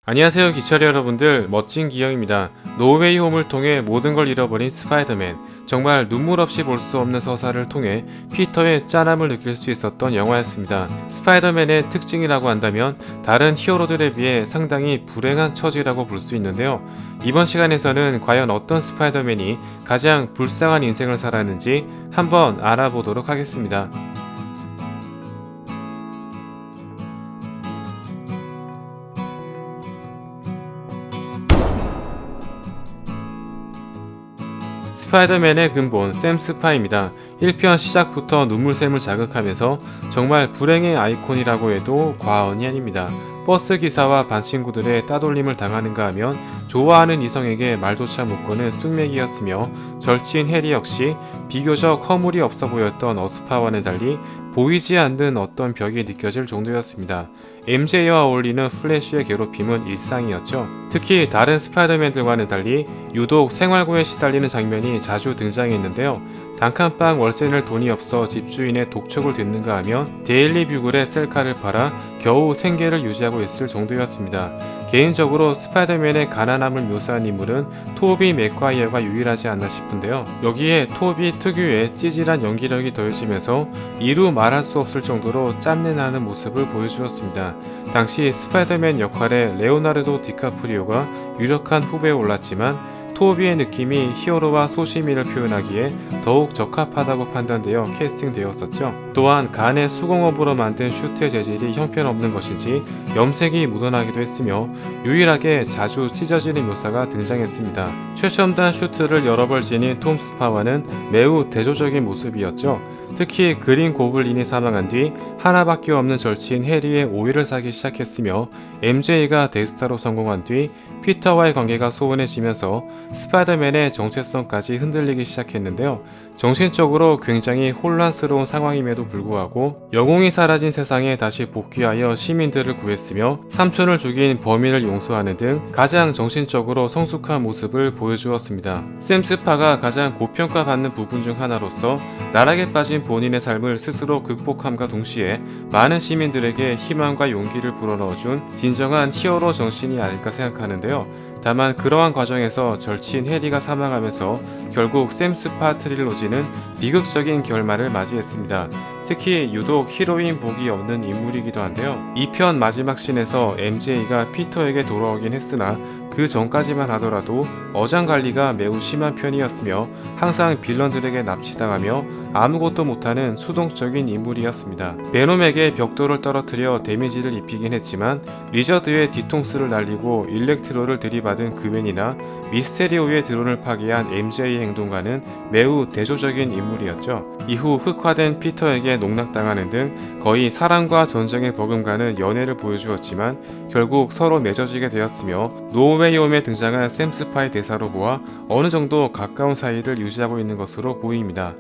안녕하세요 기철이 여러분들, 멋진 기영입니다. 노웨이 홈을 통해 모든 걸 잃어버린 스파이더맨, 정말 눈물 없이 볼 수 없는 서사를 통해 피터의 짠함을 느낄 수 있었던 영화였습니다. 스파이더맨의 특징이라고 한다면 다른 히어로들에 비해 상당히 불행한 처지라고 볼 수 있는데요. 이번 시간에서는 과연 어떤 스파이더맨이 가장 불쌍한 인생을 살았는지 한번 알아보도록 하겠습니다. 스파이더맨의 근본 샘 스파입니다. 1편 시작부터 눈물샘을 자극하면서 정말 불행의 아이콘이라고 해도 과언이 아닙니다. 버스 기사와 반 친구들의 따돌림을 당하는가 하면 좋아하는 이성에게 말조차 못 거는 쑥맥이었으며, 절친 해리 역시 비교적 허물이 없어 보였던 어스파와는 달리 보이지 않는 어떤 벽이 느껴질 정도였습니다. MJ와 어울리는 플래시의 괴롭힘은 일상이었죠. 특히 다른 스파이더맨들과는 달리 유독 생활고에 시달리는 장면이 자주 등장했는데요. 단칸방 월세낼 돈이 없어 집주인의 독촉을 듣는가 하면 데일리 뷰글의 셀카를 팔아 겨우 생계를 유지하고 있을 정도였습니다. 개인적으로 스파이더맨의 가난함을 묘사한 인물은 토비 맥과이어가 유일하지 않나 싶은데요. 여기에 토비 특유의 찌질한 연기력이 더해지면서 이루 말할 수 없을 정도로 짬내나는 모습을 보여주었습니다. 당시 스파이더맨 역할에 레오나르도 디카프리오가 유력한 후배에 올랐지만 토비의 느낌이 히어로와 소시민을 표현하기에 더욱 적합하다고 판단되어 캐스팅되었었죠. 또한 간의 수공업으로 만든 슈트의 재질이 형편없는 것인지 염색이 묻어나기도 했으며 유일하게 자주 찢어지는 묘사가 등장했습니다. 최첨단 슈트를 여러 벌 지닌 톰 스파와는 매우 대조적인 모습이었죠. 특히 그린 고블린이 사망한 뒤 하나밖에 없는 절친 해리의 오해를 사기 시작했으며, MJ가 데스타로 성공한 뒤 피터와의 관계가 소원해지면서 스파이더맨의 정체성까지 흔들리기 시작했는데요. 정신적으로 굉장히 혼란스러운 상황임에도 불구하고 영웅이 사라진 세상에 다시 복귀하여 시민들을 구했으며 삼촌을 죽인 범인을 용서하는 등 가장 정신적으로 성숙한 모습을 보여주었습니다. 샘 스파가 가장 고평가받는 부분 중 하나로서 나락에 빠진 본인의 삶을 스스로 극복함과 동시에 많은 시민들에게 희망과 용기를 불어넣어준 진정한 히어로 정신이 아닐까 생각하는데요. 다만 그러한 과정에서 절친 해리가 사망하면서 결국 샘 스파 트릴로지는 비극적인 결말을 맞이했습니다. 특히 유독 히로인 복이 없는 인물이기도 한데요. 2편 마지막 씬에서 MJ가 피터에게 돌아오긴 했으나 그 전까지만 하더라도 어장관리가 매우 심한 편이었으며 항상 빌런들에게 납치당하며 아무것도 못하는 수동적인 인물이었습니다. 베놈에게 벽돌을 떨어뜨려 데미지를 입히긴 했지만 리저드의 뒤통수를 날리고 일렉트로를 들이받은 그웬이나 미스테리오의 드론을 파괴한 MJ의 행동과는 매우 대조적인 인물이었죠. 이후 흑화된 피터에게 농락당하는 등 거의 사랑과 전쟁에 버금가는 연애를 보여주었지만 결국 서로 맺어지게 되었으며, 노웨이 홈에 등장한 샘 스파의 대사로 보아 어느 정도 가까운 사이를 유지하고 있는 것으로 보입니다.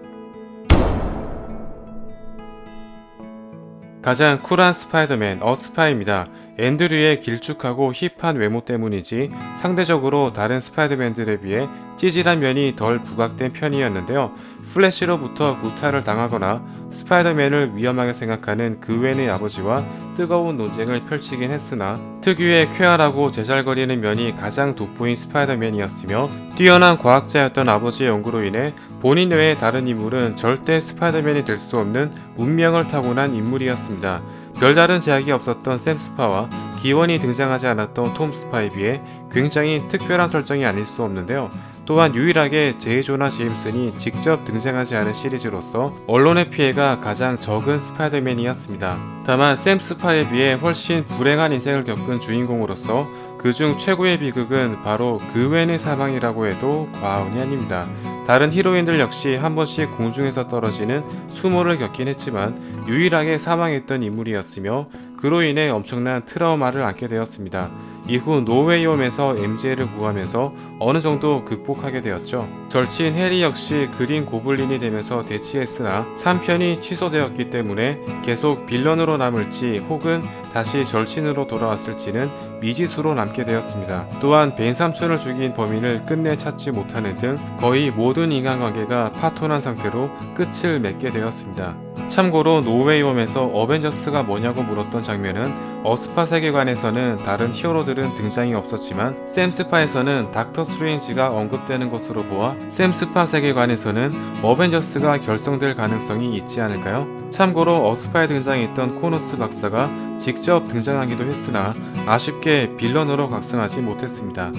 가장 쿨한 스파이더맨 어스파입니다. 앤드류의 길쭉하고 힙한 외모 때문이지 상대적으로 다른 스파이더맨들에 비해 찌질한 면이 덜 부각된 편이었는데요. 플래시로부터 구타를 당하거나 스파이더맨을 위험하게 생각하는 그웬의 아버지와 뜨거운 논쟁을 펼치긴 했으나 특유의 쾌활하고 제잘거리는 면이 가장 돋보인 스파이더맨이었으며, 뛰어난 과학자였던 아버지의 연구로 인해 본인 외의 다른 인물은 절대 스파이더맨이 될 수 없는 운명을 타고난 인물이었습니다. 별다른 제약이 없었던 샘 스파와 기원이 등장하지 않았던 톰 스파에 비해 굉장히 특별한 설정이 아닐 수 없는데요. 또한 유일하게 제이 조나 제임슨이 직접 등장하지 않은 시리즈로서 언론의 피해가 가장 적은 스파이더맨이었습니다. 다만 샘 스파에 비해 훨씬 불행한 인생을 겪은 주인공으로서 그중 최고의 비극은 바로 그웬의 사망이라고 해도 과언이 아닙니다. 다른 히로인들 역시 한 번씩 공중에서 떨어지는 수모를 겪긴 했지만 유일하게 사망했던 인물이었으며 그로 인해 엄청난 트라우마를 안게 되었습니다. 이후 노웨이 홈에서 MJ를 구하면서 어느 정도 극복하게 되었죠. 절친 해리 역시 그린 고블린이 되면서 대치했으나 3편이 취소되었기 때문에 계속 빌런으로 남을지 혹은 다시 절친으로 돌아왔을지는 미지수로 남게 되었습니다. 또한 벤 삼촌을 죽인 범인을 끝내 찾지 못하는 등 거의 모든 인간관계가 파토난 상태로 끝을 맺게 되었습니다. 참고로 노웨이홈에서 어벤져스가 뭐냐고 물었던 장면은 어스파 세계관에서는 다른 히어로들은 등장이 없었지만 샘스파에서는 닥터 스트레인지가 언급되는 것으로 보아 샘스파 세계관에서는 어벤져스가 결성될 가능성이 있지 않을까요? 참고로 어스파에 등장했던 코너스 박사가 직접 등장하기도 했으나 아쉽게 빌런으로 각성하지 못했습니다.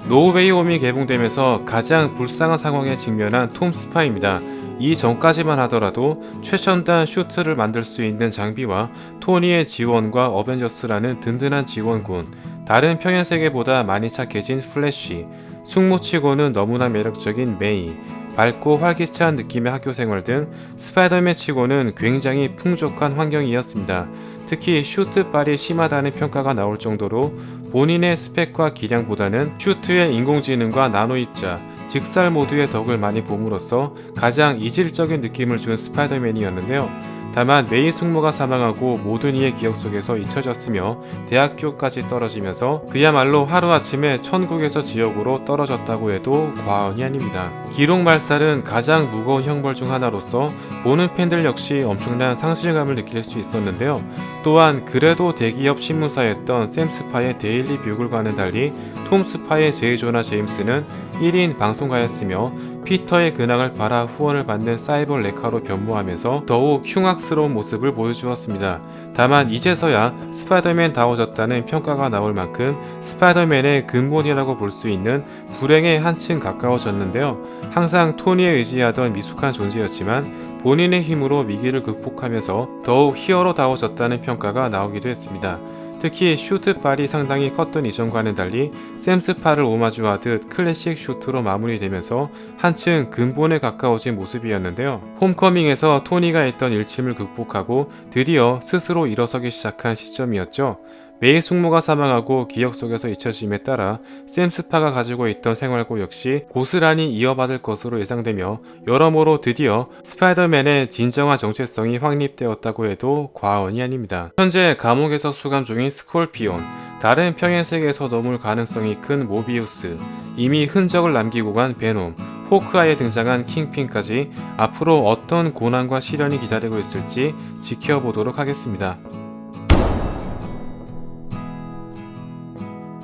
노웨이홈이 개봉되면서 가장 불쌍한 상황에 직면한 톰 스파입니다. 이전까지만 하더라도 최첨단 슈트를 만들 수 있는 장비와 토니의 지원과 어벤져스라는 든든한 지원군, 다른 평행세계보다 많이 착해진 플래시, 숙모치고는 너무나 매력적인 메이, 밝고 활기찬 느낌의 학교생활 등 스파이더맨 치고는 굉장히 풍족한 환경이었습니다. 특히 슈트빨이 심하다는 평가가 나올 정도로 본인의 스펙과 기량보다는 슈트의 인공지능과 나노 입자, 직살 모드의 덕을 많이 봄으로써 가장 이질적인 느낌을 준 스파이더맨이었는데요. 다만 메이 숙모가 사망하고 모든 이의 기억 속에서 잊혀졌으며 대학교까지 떨어지면서 그야말로 하루아침에 천국에서 지옥으로 떨어졌다고 해도 과언이 아닙니다. 기록말살은 가장 무거운 형벌 중 하나로서 보는 팬들 역시 엄청난 상실감을 느낄 수 있었는데요. 또한 그래도 대기업 신문사였던 샘 스파의 데일리 뷰글과는 달리 톰 스파의 제이 조나 제임스는 1인 방송가였으며 피터의 근황을 바라 후원을 받는 사이버 레카로 변모하면서 더욱 흉악스러운 모습을 보여주었습니다. 다만 이제서야 스파이더맨다워졌다는 평가가 나올 만큼 스파이더맨의 근본이라고 볼 수 있는 불행에 한층 가까워졌는데요. 항상 토니에 의지하던 미숙한 존재였지만 본인의 힘으로 위기를 극복하면서 더욱 히어로다워졌다는 평가가 나오기도 했습니다. 특히 슈트빨이 상당히 컸던 이전과는 달리 샘스파를 오마주하듯 클래식 슈트로 마무리되면서 한층 근본에 가까워진 모습이었는데요. 홈커밍에서 토니가 했던 일침을 극복하고 드디어 스스로 일어서기 시작한 시점이었죠. 메이 숙모가 사망하고 기억 속에서 잊혀짐에 따라 샘스파가 가지고 있던 생활고 역시 고스란히 이어받을 것으로 예상되며 여러모로 드디어 스파이더맨의 진정한 정체성이 확립되었다고 해도 과언이 아닙니다. 현재 감옥에서 수감 중인 스콜피온, 다른 평행세계에서 넘을 가능성이 큰 모비우스, 이미 흔적을 남기고 간 베놈, 호크아이에 등장한 킹핀까지 앞으로 어떤 고난과 시련이 기다리고 있을지 지켜보도록 하겠습니다.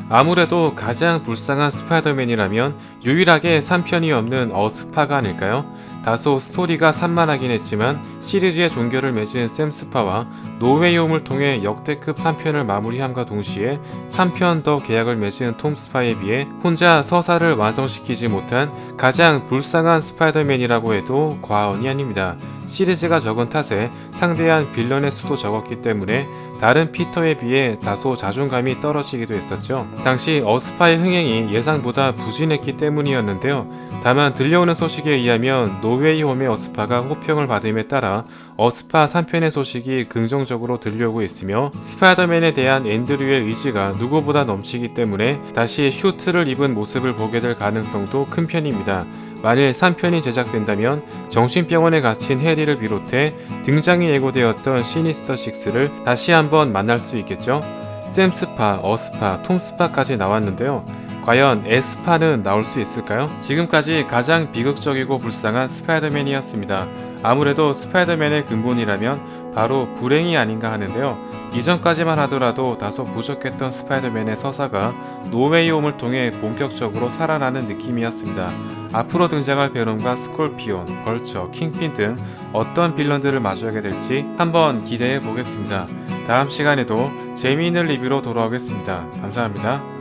아무래도 가장 불쌍한 스파이더맨이라면 유일하게 3편이 없는 어스파가 아닐까요? 다소 스토리가 산만하긴 했지만 시리즈의 종결을 맺은 샘 스파와 노웨이홈을 통해 역대급 3편을 마무리함과 동시에 3편 더 계약을 맺은 톰 스파에 비해 혼자 서사를 완성시키지 못한 가장 불쌍한 스파이더맨이라고 해도 과언이 아닙니다. 시리즈가 적은 탓에 상대한 빌런의 수도 적었기 때문에 다른 피터에 비해 다소 자존감이 떨어지기도 했었죠. 당시 어스파의 흥행이 예상보다 부진했기 때문이었는데요. 다만 들려오는 소식에 의하면 노웨이홈의 어스파가 호평을 받음에 따라 어스파 3편의 소식이 긍정적으로 들려오고 있으며 스파이더맨에 대한 앤드류의 의지가 누구보다 넘치기 때문에 다시 슈트를 입은 모습을 보게 될 가능성도 큰 편입니다. 만일 3편이 제작된다면 정신병원에 갇힌 해리를 비롯해 등장이 예고되었던 시니스터 6를 다시 한번 만날 수 있겠죠. 샘 스파, 어스파, 톰 스파까지 나왔는데요. 과연 에스파는 나올 수 있을까요? 지금까지 가장 비극적이고 불쌍한 스파이더맨이었습니다. 아무래도 스파이더맨의 근본이라면 바로 불행이 아닌가 하는데요. 이전까지만 하더라도 다소 부족했던 스파이더맨의 서사가 노웨이홈을 통해 본격적으로 살아나는 느낌이었습니다. 앞으로 등장할 베놈과 스콜피온, 벌처, 킹핀 등 어떤 빌런들을 마주하게 될지 한번 기대해 보겠습니다. 다음 시간에도 재미있는 리뷰로 돌아오겠습니다. 감사합니다.